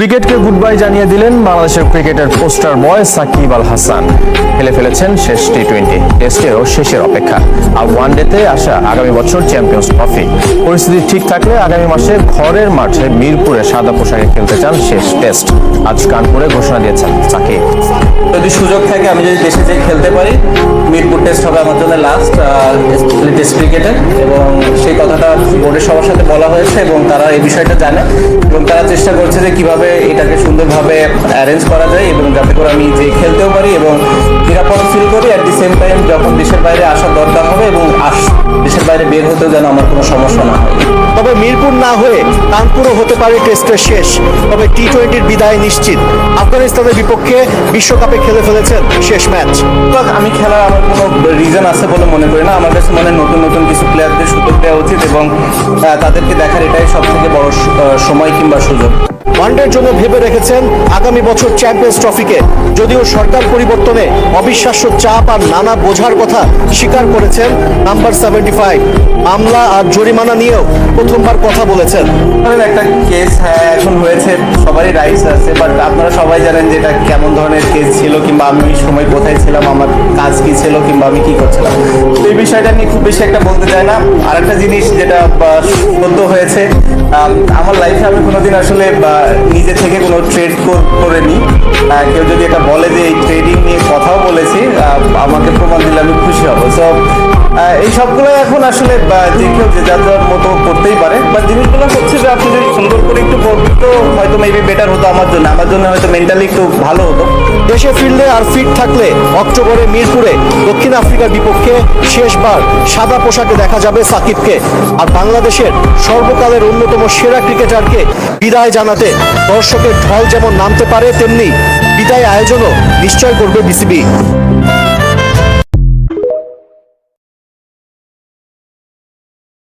ক্রিকেটকে good bye জানিয়ে দিলেন বাংলাদেশের ক্রিকেটের পোস্টার বয় সাকিব আল হাসান। খেলে ফেলেছেন শেষ টি-20, টেস্টেরও শেষের অপেক্ষা। আর ওয়ানডেতে আসা আগামী বছর চ্যাম্পিয়ন্স ট্রফি। পরিস্থিতি ঠিক থাকলে আগামী মাসে ঘরের মাঠে মিরপুরে সাদা পোশাকে খেলতে চান শেষ টেস্ট। আজ কানপুরে ঘোষণা দিয়েছেন সাকিব। যদি সুযোগ থাকে, আমি যদি দেশে যেয়ে খেলতে পারি, মিরপুর টেস্ট হবে আমার জন্য লাস্ট টেস্ট ক্রিকেটের, এবং সেই কথাটা বোর্ডের সবার সাথে বলা হয়েছে এবং তারা এই বিষয়টা জানে এবং তারা চেষ্টা করছে যে কিভাবে এটাকে সুন্দরভাবে অ্যারেঞ্জ করা যায় এবং যাতে করে আমি যে খেলতেও পারি এবং নিরাপদ ফিল করি। অ্যাট দি সেম টাইম যখন দেশের বাইরে আসার দরকার হবে এবং দেশের বাইরে বের হতেও যেন আমার কোনো সমস্যা না হয়। তবে মিরপুর না হয়ে কানপুরও হতে পারে টেস্টের শেষ। তবে টি-20 বিদায় নিশ্চিত। আফগানিস্তানের বিপক্ষে বিশ্বকাপে খেলে ফেলেছেন শেষ ম্যাচ। আমি খেলার আমার কোনো রিজন আছে বলে মনে করি না। আমার কাছে মনে হয় নতুন নতুন কিছু প্লেয়ারদের সুযোগ দেওয়া উচিত এবং তাদেরকে দেখার এটাই সব থেকে বড় সময় কিংবা সুযোগ। ওয়ানডের জন্য ভেবে রেখেছেন আগামী বছর চ্যাম্পিয়ন্স ট্রফিকে। যদিও সরকার পরিবর্তনে অবিশ্বাস্য চাপ আর নানা বোঝার কথা স্বীকার করেছেন নাম্বার 75। মামলা আর জরিমানা নিয়েও প্রথমবার কথা বলেছেন। একটা কেস এখন হয়েছে, সবারই রাইটস আছে, বাট আপনারা সবাই জানেন যে এটা কেমন ধরনের কেস ছিল কিংবা আমি ওই সময় কোথায় ছিলাম, আমার কাজ কি ছিল কিংবা আমি কি করছিলাম, তো এই বিষয়টা নিয়ে খুব বেশি একটা বলতে চাই না। আরেকটা জিনিস যেটা সত্য হয়েছে, আমার লাইফে আমি কোনোদিন আসলে নিজে থেকে কোনো ট্রেড করিনি। কেউ যদি এটা বলে যে এই ট্রেডিং নিয়ে কথাও বলেছি, আমাকে প্রমাণ দিলে আমি খুশি হব। সো এই সবগুলো এখন আসলে যে কেউ যে যার যার মতো করতেই পারে, বাট জিনিসগুলো হচ্ছে যে আপনি যদি সুন্দর করে একটু করতেন তো হয়তো মেবি বেটার হতো আমার জন্য হয়তো মেন্টালি একটু ভালো হতো। দেশে ফিরলে আর ফিট থাকলে অক্টোবরে মিরপুরে দক্ষিণ আফ্রিকার বিপক্ষে শেষবার সাদা পোশাকে দেখা যাবে সাকিবকে। আর বাংলাদেশের সর্বকালের অন্যতম সেরা ক্রিকেটারকে বিদায় জানাতে দর্শকের ঢল যেমন নামতে পারে, তেমনি বিদায় আয়োজনও নিশ্চয় করবে বিসিবি।